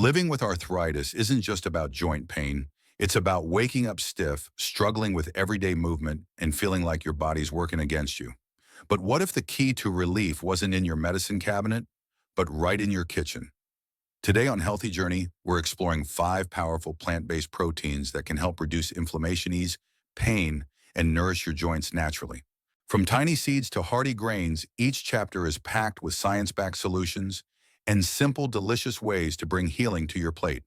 Living with arthritis isn't just about joint pain. It's about waking up stiff, struggling with everyday movement, and feeling like your body's working against you. But what if the key to relief wasn't in your medicine cabinet, but right in your kitchen? Today on Healthy Journey, we're exploring 5 powerful plant-based proteins that can help reduce inflammation, ease pain, and nourish your joints naturally. From tiny seeds to hearty grains, each chapter is packed with science-backed solutions and simple, delicious ways to bring healing to your plate.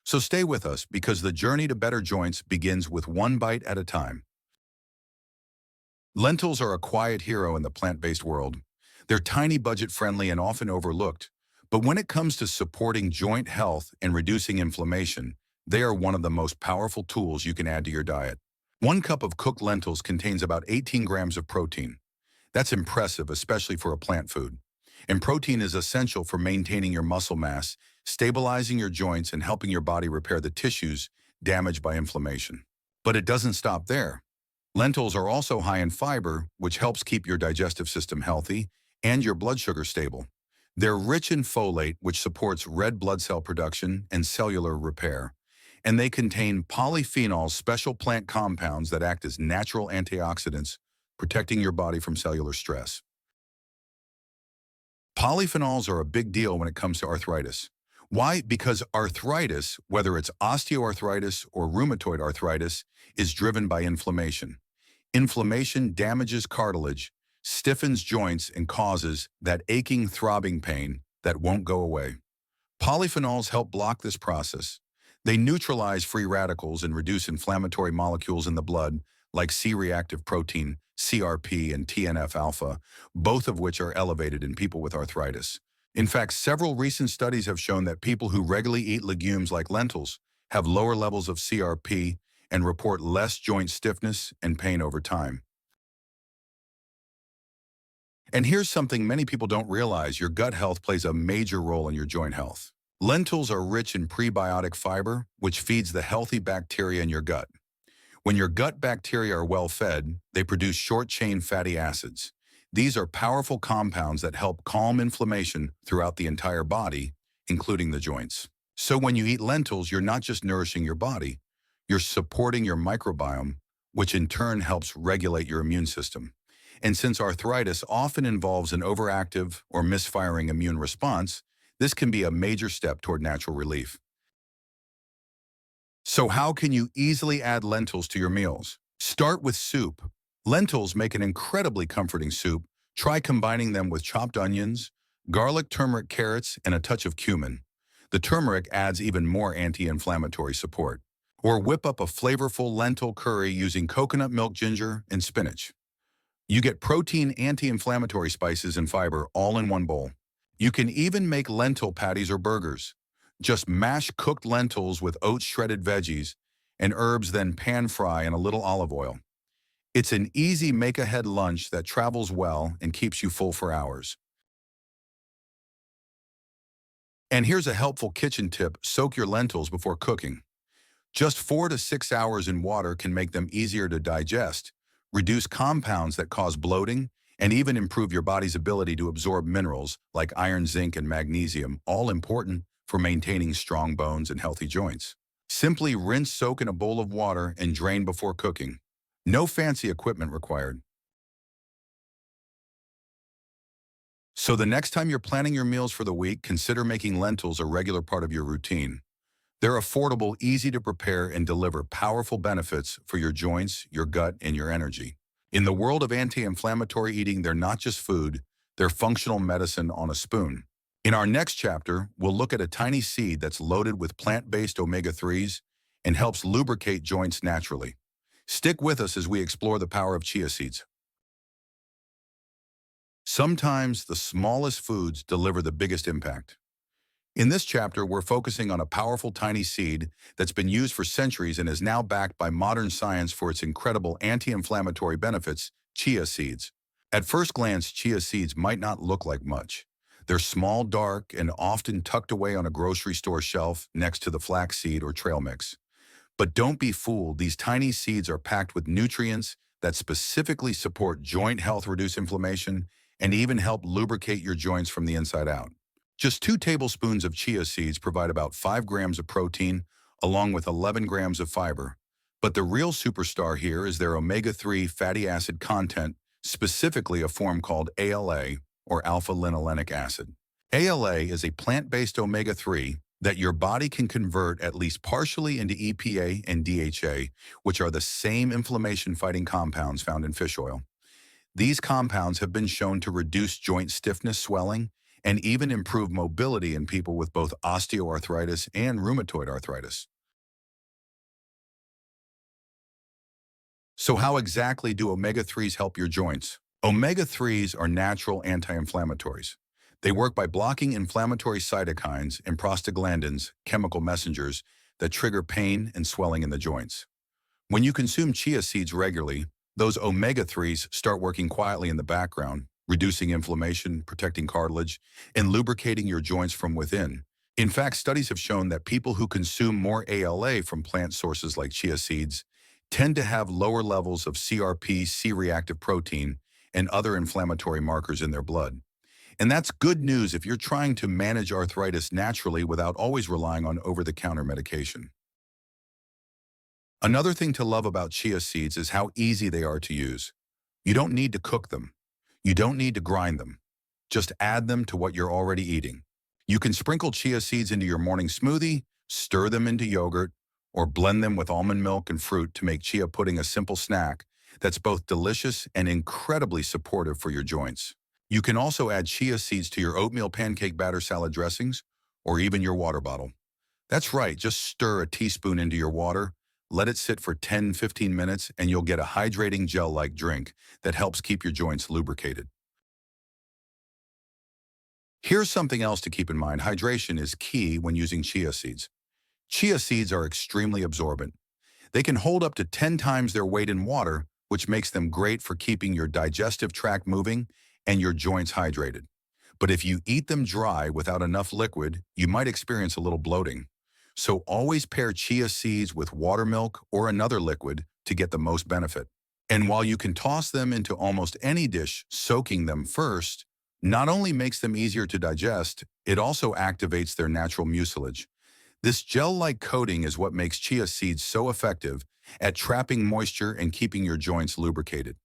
So stay with us because the journey to better joints begins with one bite at a time. Lentils are a quiet hero in the plant-based world. They're tiny, budget-friendly, and often overlooked. But when it comes to supporting joint health and reducing inflammation, they are one of the most powerful tools you can add to your diet. 1 cup of cooked lentils contains about 18 grams of protein. That's impressive, especially for a plant food. And protein is essential for maintaining your muscle mass, stabilizing your joints, and helping your body repair the tissues damaged by inflammation. But it doesn't stop there. Lentils are also high in fiber, which helps keep your digestive system healthy and your blood sugar stable. They're rich in folate, which supports red blood cell production and cellular repair. And they contain polyphenols, special plant compounds that act as natural antioxidants, protecting your body from cellular stress. Polyphenols are a big deal when it comes to arthritis. Why? Because arthritis, whether it's osteoarthritis or rheumatoid arthritis, is driven by inflammation. Inflammation damages cartilage, stiffens joints, and causes that aching, throbbing pain that won't go away. Polyphenols help block this process. They neutralize free radicals and reduce inflammatory molecules in the blood, like C-reactive protein, CRP, and TNF-alpha, both of which are elevated in people with arthritis. In fact, several recent studies have shown that people who regularly eat legumes like lentils have lower levels of CRP and report less joint stiffness and pain over time. And here's something many people don't realize: your gut health plays a major role in your joint health. Lentils are rich in prebiotic fiber, which feeds the healthy bacteria in your gut. When your gut bacteria are well fed, they produce short-chain fatty acids. These are powerful compounds that help calm inflammation throughout the entire body, including the joints. So when you eat lentils, you're not just nourishing your body, you're supporting your microbiome, which in turn helps regulate your immune system. And since arthritis often involves an overactive or misfiring immune response, this can be a major step toward natural relief. So how can you easily add lentils to your meals? Start with soup. Lentils make an incredibly comforting soup. Try combining them with chopped onions, garlic, turmeric, carrots, and a touch of cumin. The turmeric adds even more anti-inflammatory support. Or whip up a flavorful lentil curry using coconut milk, ginger, and spinach. You get protein, anti-inflammatory spices, and fiber all in one bowl. You can even make lentil patties or burgers. Just mash cooked lentils with oats, shredded veggies, and herbs, then pan fry in a little olive oil. It's an easy make-ahead lunch that travels well and keeps you full for hours. And here's a helpful kitchen tip: soak your lentils before cooking. Just 4 to 6 hours in water can make them easier to digest, reduce compounds that cause bloating, and even improve your body's ability to absorb minerals like iron, zinc, and magnesium, all important for maintaining strong bones and healthy joints. Simply rinse, soak in a bowl of water, and drain before cooking. No fancy equipment required. So the next time you're planning your meals for the week, consider making lentils a regular part of your routine. They're affordable, easy to prepare, and deliver powerful benefits for your joints, your gut, and your energy. In the world of anti-inflammatory eating, they're not just food, they're functional medicine on a spoon. In our next chapter, we'll look at a tiny seed that's loaded with plant-based omega-3s and helps lubricate joints naturally. Stick with us as we explore the power of chia seeds. Sometimes the smallest foods deliver the biggest impact. In this chapter, we're focusing on a powerful tiny seed that's been used for centuries and is now backed by modern science for its incredible anti-inflammatory benefits: chia seeds. At first glance, chia seeds might not look like much. They're small, dark, and often tucked away on a grocery store shelf next to the flaxseed or trail mix. But don't be fooled, these tiny seeds are packed with nutrients that specifically support joint health, reduce inflammation, and even help lubricate your joints from the inside out. Just 2 tablespoons of chia seeds provide about 5 grams of protein, along with 11 grams of fiber. But the real superstar here is their omega-3 fatty acid content, specifically a form called ALA, or alpha-linolenic acid. ALA is a plant-based omega-3 that your body can convert at least partially into EPA and DHA, which are the same inflammation-fighting compounds found in fish oil. These compounds have been shown to reduce joint stiffness, swelling, and even improve mobility in people with both osteoarthritis and rheumatoid arthritis. So how exactly do omega-3s help your joints? Omega-3s are natural anti-inflammatories. They work by blocking inflammatory cytokines and prostaglandins, chemical messengers, that trigger pain and swelling in the joints. When you consume chia seeds regularly, those omega-3s start working quietly in the background, reducing inflammation, protecting cartilage, and lubricating your joints from within. In fact, studies have shown that people who consume more ALA from plant sources like chia seeds tend to have lower levels of CRP, C-reactive protein, and other inflammatory markers in their blood. And that's good news if you're trying to manage arthritis naturally without always relying on over-the-counter medication. Another thing to love about chia seeds is how easy they are to use. You don't need to cook them. You don't need to grind them. Just add them to what you're already eating. You can sprinkle chia seeds into your morning smoothie, stir them into yogurt, or blend them with almond milk and fruit to make chia pudding a simple snack that's both delicious and incredibly supportive for your joints. You can also add chia seeds to your oatmeal pancake batter salad dressings, or even your water bottle. That's right, just stir a teaspoon into your water, let it sit for 10-15 minutes, and you'll get a hydrating gel-like drink that helps keep your joints lubricated. Here's something else to keep in mind. Hydration is key when using chia seeds. Chia seeds are extremely absorbent. They can hold up to 10 times their weight in water, which makes them great for keeping your digestive tract moving and your joints hydrated. But if you eat them dry without enough liquid, you might experience a little bloating. So always pair chia seeds with water milk or another liquid to get the most benefit. And while you can toss them into almost any dish, soaking them first not only makes them easier to digest, it also activates their natural mucilage. This gel-like coating is what makes chia seeds so effective at trapping moisture and keeping your joints lubricated.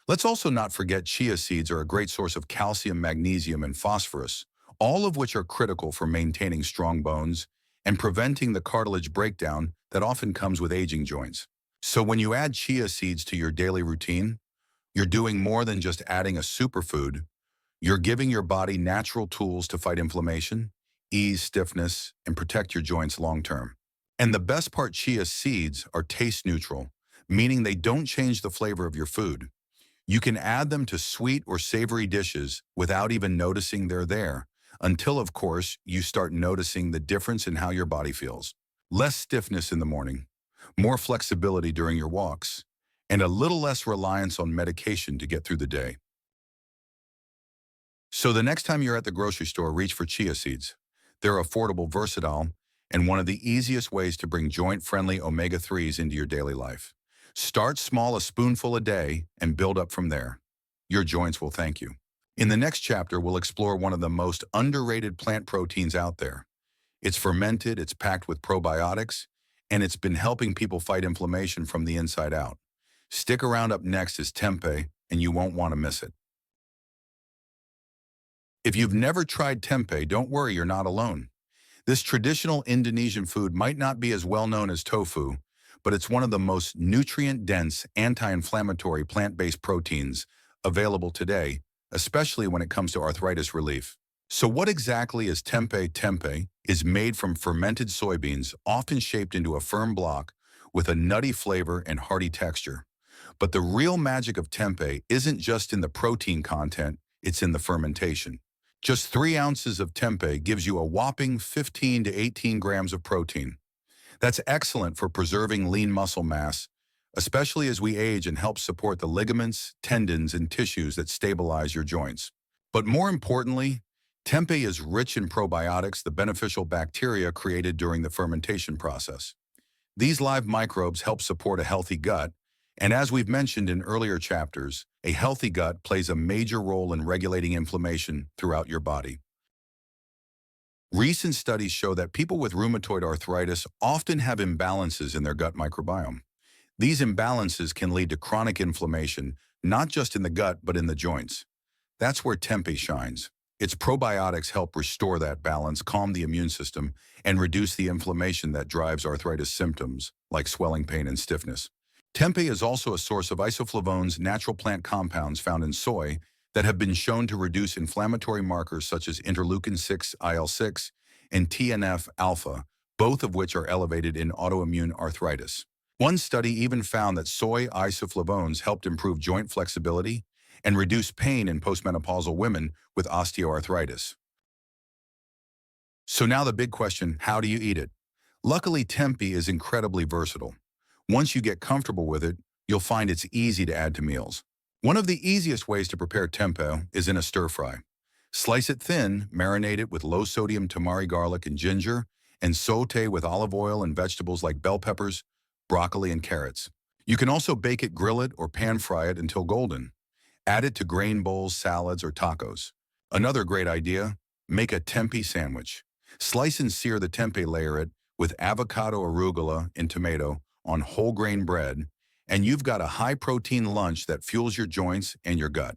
Let's also not forget chia seeds are a great source of calcium, magnesium, and phosphorus, all of which are critical for maintaining strong bones and preventing the cartilage breakdown that often comes with aging joints. So when you add chia seeds to your daily routine, you're doing more than just adding a superfood. You're giving your body natural tools to fight inflammation, ease stiffness, and protect your joints long-term. And the best part, chia seeds are taste neutral, meaning they don't change the flavor of your food. You can add them to sweet or savory dishes without even noticing they're there, until, of course, you start noticing the difference in how your body feels. Less stiffness in the morning, more flexibility during your walks, and a little less reliance on medication to get through the day. So the next time you're at the grocery store, reach for chia seeds. They're affordable, versatile, and one of the easiest ways to bring joint-friendly omega-3s into your daily life. Start small, a spoonful a day, and build up from there. Your joints will thank you. In the next chapter, we'll explore one of the most underrated plant proteins out there. It's fermented, it's packed with probiotics, and it's been helping people fight inflammation from the inside out. Stick around. Up next is tempeh, and you won't want to miss it. If you've never tried tempeh, don't worry, you're not alone. This traditional Indonesian food might not be as well known as tofu, but it's one of the most nutrient-dense, anti-inflammatory plant-based proteins available today, especially when it comes to arthritis relief. So what exactly is tempeh? Tempeh is made from fermented soybeans, often shaped into a firm block with a nutty flavor and hearty texture. But the real magic of tempeh isn't just in the protein content, it's in the fermentation. Just 3 ounces of tempeh gives you a whopping 15 to 18 grams of protein. That's excellent for preserving lean muscle mass, especially as we age, and helps support the ligaments, tendons, and tissues that stabilize your joints. But more importantly, tempeh is rich in probiotics, the beneficial bacteria created during the fermentation process. These live microbes help support a healthy gut, and as we've mentioned in earlier chapters, A healthy gut plays a major role in regulating inflammation throughout your body. Recent studies show that people with rheumatoid arthritis often have imbalances in their gut microbiome. These imbalances can lead to chronic inflammation, not just in the gut, but in the joints. That's where Tempe shines. Its probiotics help restore that balance, calm the immune system, and reduce the inflammation that drives arthritis symptoms, like swelling pain and stiffness. Tempe is also a source of isoflavones, natural plant compounds found in soy, that have been shown to reduce inflammatory markers such as interleukin-6, IL-6, and TNF-alpha, both of which are elevated in autoimmune arthritis. One study even found that soy isoflavones helped improve joint flexibility and reduce pain in postmenopausal women with osteoarthritis. So now the big question, how do you eat it? Luckily, Tempe is incredibly versatile. Once you get comfortable with it, you'll find it's easy to add to meals. One of the easiest ways to prepare tempeh is in a stir-fry. Slice it thin, marinate it with low-sodium tamari garlic and ginger, and saute with olive oil and vegetables like bell peppers, broccoli, and carrots. You can also bake it, grill it, or pan-fry it until golden. Add it to grain bowls, salads, or tacos. Another great idea, make a tempeh sandwich. Slice and sear the tempeh, layer it with avocado, arugula, and tomato on whole grain bread, and you've got a high-protein lunch that fuels your joints and your gut.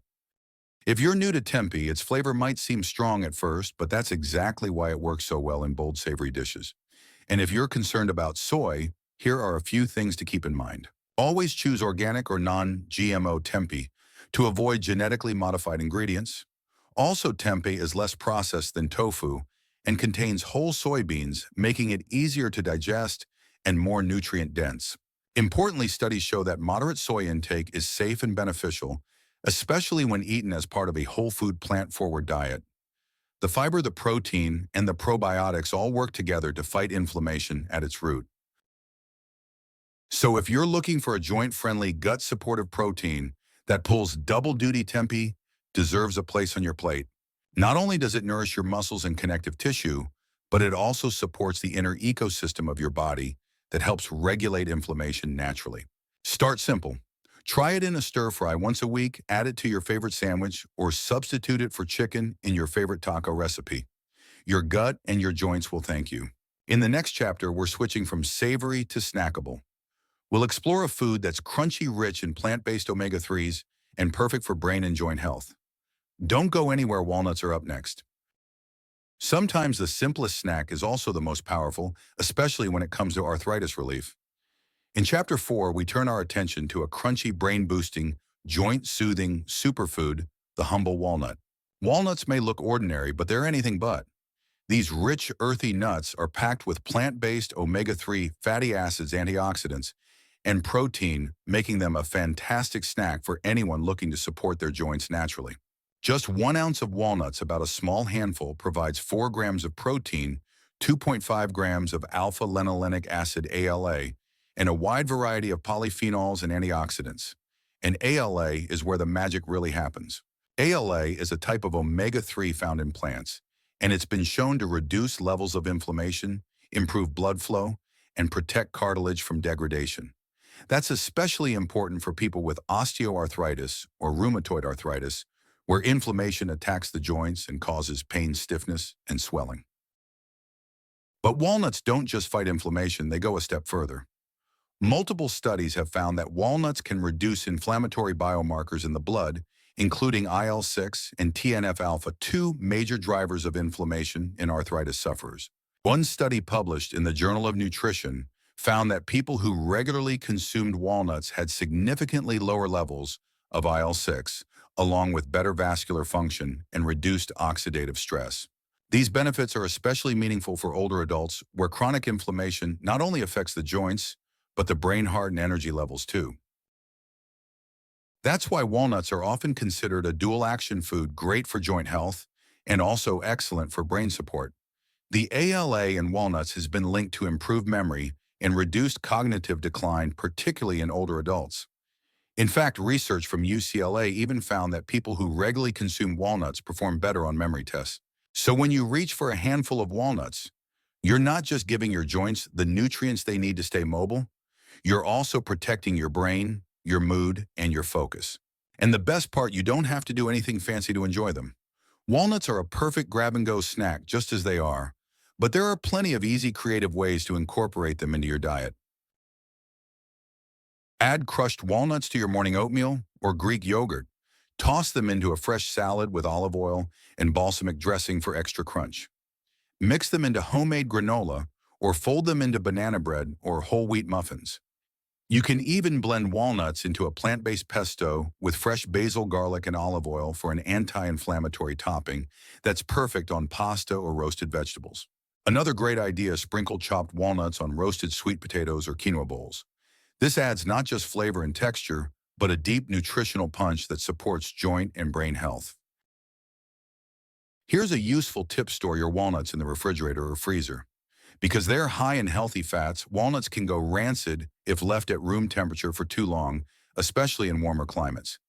If you're new to tempeh, its flavor might seem strong at first, but that's exactly why it works so well in bold, savory dishes. And if you're concerned about soy, here are a few things to keep in mind. Always choose organic or non-GMO tempeh to avoid genetically modified ingredients. Also, tempeh is less processed than tofu and contains whole soybeans, making it easier to digest and more nutrient-dense. Importantly, studies show that moderate soy intake is safe and beneficial, especially when eaten as part of a whole food plant-forward diet. The fiber, the protein, and the probiotics all work together to fight inflammation at its root. So if you're looking for a joint-friendly, gut-supportive protein that pulls double duty, tempeh deserves a place on your plate. Not only does it nourish your muscles and connective tissue, but it also supports the inner ecosystem of your body that helps regulate inflammation naturally. Start simple. Try it in a stir-fry once a week, add it to your favorite sandwich, or substitute it for chicken in your favorite taco recipe. Your gut and your joints will thank you. In the next chapter, we're switching from savory to snackable. We'll explore a food that's crunchy, rich in plant-based omega-3s and perfect for brain and joint health. Don't go anywhere, walnuts are up next. Sometimes the simplest snack is also the most powerful, especially when it comes to arthritis relief. In Chapter 4, we turn our attention to a crunchy, brain-boosting, joint-soothing superfood, the humble walnut. Walnuts may look ordinary, but they're anything but. These rich, earthy nuts are packed with plant-based omega-3 fatty acids, antioxidants, and protein, making them a fantastic snack for anyone looking to support their joints naturally. Just 1 ounce of walnuts, about a small handful, provides 4 grams of protein, 2.5 grams of alpha-linolenic acid ALA, and a wide variety of polyphenols and antioxidants. And ALA is where the magic really happens. ALA is a type of omega-3 found in plants, and it's been shown to reduce levels of inflammation, improve blood flow, and protect cartilage from degradation. That's especially important for people with osteoarthritis or rheumatoid arthritis, where inflammation attacks the joints and causes pain, stiffness, and swelling. But walnuts don't just fight inflammation, they go a step further. Multiple studies have found that walnuts can reduce inflammatory biomarkers in the blood, including IL-6 and TNF-alpha, 2 major drivers of inflammation in arthritis sufferers. One study published in the Journal of Nutrition found that people who regularly consumed walnuts had significantly lower levels of IL-6, along with better vascular function and reduced oxidative stress. These benefits are especially meaningful for older adults, where chronic inflammation not only affects the joints, but the brain, heart, and energy levels too. That's why walnuts are often considered a dual-action food, great for joint health and also excellent for brain support. The ALA in walnuts has been linked to improved memory and reduced cognitive decline, particularly in older adults. In fact, research from UCLA even found that people who regularly consume walnuts perform better on memory tests. So when you reach for a handful of walnuts, you're not just giving your joints the nutrients they need to stay mobile, you're also protecting your brain, your mood, and your focus. And the best part, you don't have to do anything fancy to enjoy them. Walnuts are a perfect grab-and-go snack just as they are, but there are plenty of easy, creative ways to incorporate them into your diet. Add crushed walnuts to your morning oatmeal or Greek yogurt. Toss them into a fresh salad with olive oil and balsamic dressing for extra crunch. Mix them into homemade granola or fold them into banana bread or whole wheat muffins. You can even blend walnuts into a plant-based pesto with fresh basil, garlic, and olive oil for an anti-inflammatory topping that's perfect on pasta or roasted vegetables. Another great idea, sprinkle chopped walnuts on roasted sweet potatoes or quinoa bowls. This adds not just flavor and texture, but a deep nutritional punch that supports joint and brain health. Here's a useful tip: store your walnuts in the refrigerator or freezer. Because they're high in healthy fats, walnuts can go rancid if left at room temperature for too long, especially in warmer climates.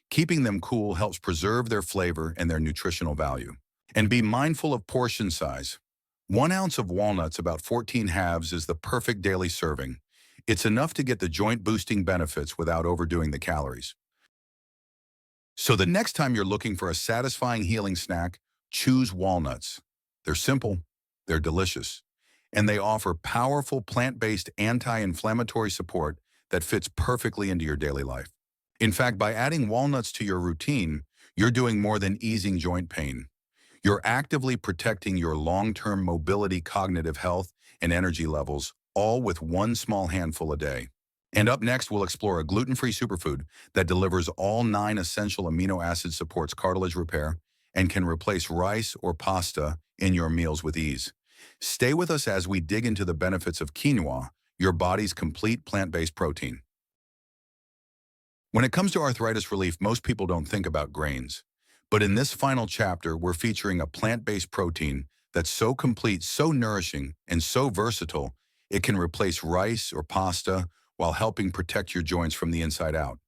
Keeping them cool helps preserve their flavor and their nutritional value. And be mindful of portion size. 1 ounce of walnuts, about 14 halves, is the perfect daily serving. It's enough to get the joint-boosting benefits without overdoing the calories. So the next time you're looking for a satisfying healing snack, choose walnuts. They're simple, they're delicious, and they offer powerful plant-based anti-inflammatory support that fits perfectly into your daily life. In fact, by adding walnuts to your routine, you're doing more than easing joint pain. You're actively protecting your long-term mobility, cognitive health, and energy levels, all with one small handful a day. And up next, we'll explore a gluten-free superfood that delivers all 9 essential amino acids, supports cartilage repair, and can replace rice or pasta in your meals with ease. Stay with us as we dig into the benefits of quinoa, your body's complete plant-based protein. When it comes to arthritis relief, most people don't think about grains. But in this final chapter, we're featuring a plant-based protein that's so complete, so nourishing, and so versatile, it can replace rice or pasta while helping protect your joints from the inside out.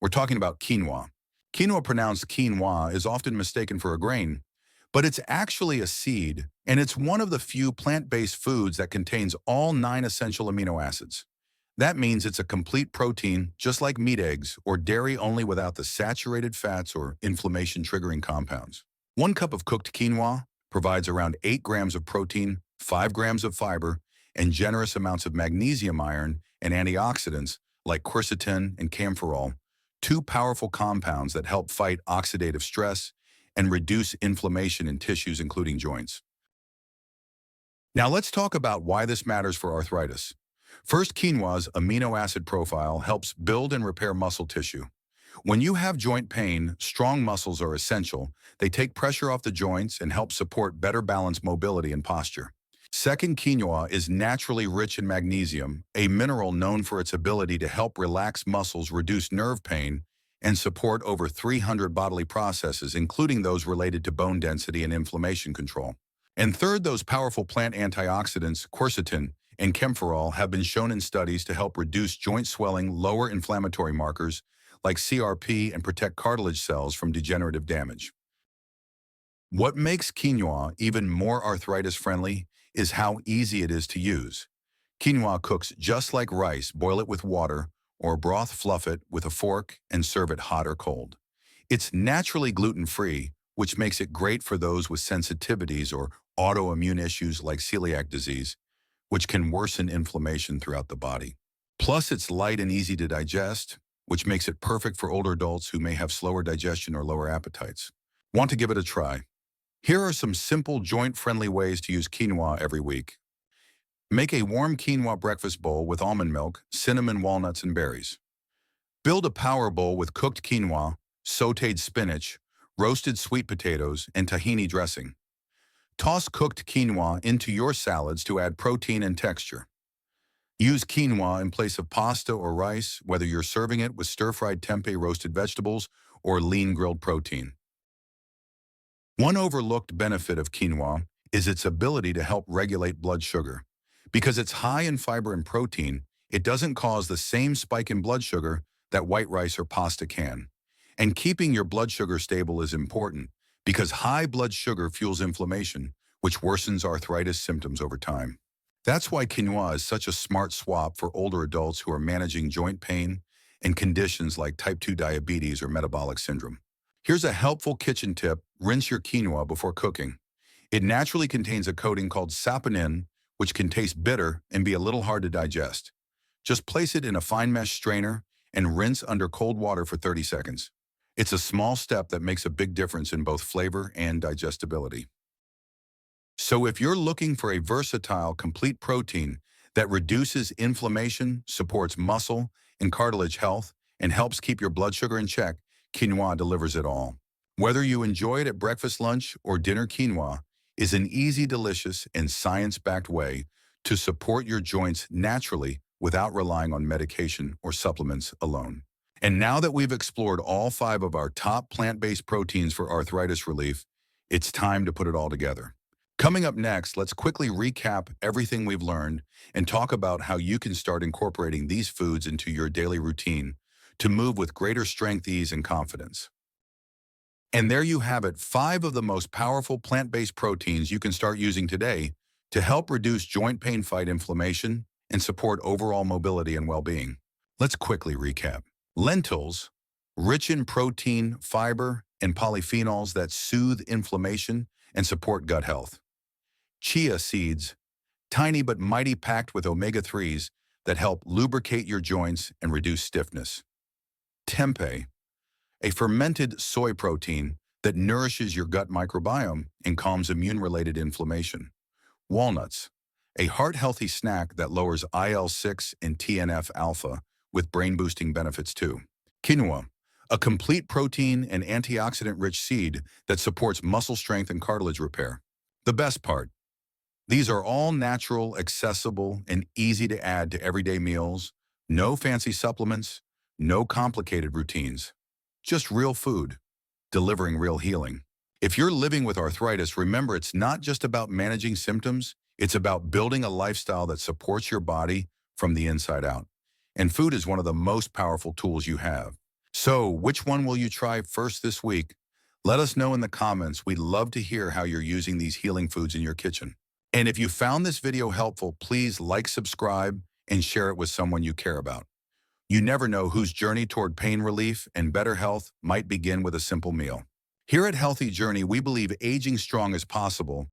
We're talking about quinoa. Quinoa, pronounced quinoa, is often mistaken for a grain, but it's actually a seed, and it's one of the few plant-based foods that contains all 9 essential amino acids. That means it's a complete protein, just like meat, eggs, or dairy, only without the saturated fats or inflammation-triggering compounds. 1 cup of cooked quinoa provides around 8 grams of protein, 5 grams of fiber, and generous amounts of magnesium, iron, and antioxidants like quercetin and camphorol, 2 powerful compounds that help fight oxidative stress and reduce inflammation in tissues, including joints. Now let's talk about why this matters for arthritis. First, quinoa's amino acid profile helps build and repair muscle tissue. When you have joint pain, strong muscles are essential. They take pressure off the joints and help support better balanced mobility and posture. Second, quinoa is naturally rich in magnesium, a mineral known for its ability to help relax muscles, reduce nerve pain, and support over 300 bodily processes, including those related to bone density and inflammation control. And third, those powerful plant antioxidants, quercetin and camphorol, have been shown in studies to help reduce joint swelling, lower inflammatory markers like CRP, and protect cartilage cells from degenerative damage. What makes quinoa even more arthritis-friendly is how easy it is to use. Quinoa cooks just like rice. Boil it with water or broth, fluff it with a fork, and serve it hot or cold. It's naturally gluten-free, which makes it great for those with sensitivities or autoimmune issues like celiac disease, which can worsen inflammation throughout the body. Plus, it's light and easy to digest, which makes it perfect for older adults who may have slower digestion or lower appetites. Want to give it a try? Here are some simple, joint-friendly ways to use quinoa every week. Make a warm quinoa breakfast bowl with almond milk, cinnamon, walnuts, and berries. Build a power bowl with cooked quinoa, sautéed spinach, roasted sweet potatoes, and tahini dressing. Toss cooked quinoa into your salads to add protein and texture. Use quinoa in place of pasta or rice, whether you're serving it with stir-fried tempeh, roasted vegetables, or lean grilled protein. One overlooked benefit of quinoa is its ability to help regulate blood sugar. Because it's high in fiber and protein, it doesn't cause the same spike in blood sugar that white rice or pasta can. And keeping your blood sugar stable is important because high blood sugar fuels inflammation, which worsens arthritis symptoms over time. That's why quinoa is such a smart swap for older adults who are managing joint pain and conditions like type 2 diabetes or metabolic syndrome. Here's a helpful kitchen tip: rinse your quinoa before cooking. It naturally contains a coating called saponin, which can taste bitter and be a little hard to digest. Just place it in a fine mesh strainer and rinse under cold water for 30 seconds. It's a small step that makes a big difference in both flavor and digestibility. So if you're looking for a versatile, complete protein that reduces inflammation, supports muscle and cartilage health, and helps keep your blood sugar in check, quinoa delivers it all. Whether you enjoy it at breakfast, lunch, or dinner, quinoa is an easy, delicious, and science-backed way to support your joints naturally without relying on medication or supplements alone. And now that we've explored all 5 of our top plant-based proteins for arthritis relief, it's time to put it all together. Coming up next, let's quickly recap everything we've learned and talk about how you can start incorporating these foods into your daily routine to move with greater strength, ease, and confidence. And there you have it, 5 of the most powerful plant-based proteins you can start using today to help reduce joint pain, fight inflammation, and support overall mobility and well-being. Let's quickly recap. Lentils, rich in protein, fiber, and polyphenols that soothe inflammation and support gut health. Chia seeds, tiny but mighty, packed with omega-3s that help lubricate your joints and reduce stiffness. Tempeh, a fermented soy protein that nourishes your gut microbiome and calms immune-related inflammation. Walnuts, a heart-healthy snack that lowers IL-6 and TNF-alpha with brain-boosting benefits too. Quinoa, a complete protein and antioxidant-rich seed that supports muscle strength and cartilage repair. The best part: these are all natural, accessible, and easy to add to everyday meals. No fancy supplements, no complicated routines. Just real food, delivering real healing. If you're living with arthritis, remember, it's not just about managing symptoms, it's about building a lifestyle that supports your body from the inside out. And food is one of the most powerful tools you have. So, which one will you try first this week? Let us know in the comments. We'd love to hear how you're using these healing foods in your kitchen. And if you found this video helpful, please like, subscribe, and share it with someone you care about. You never know whose journey toward pain relief and better health might begin with a simple meal. Here at Healthy Journey, we believe aging strong is possible,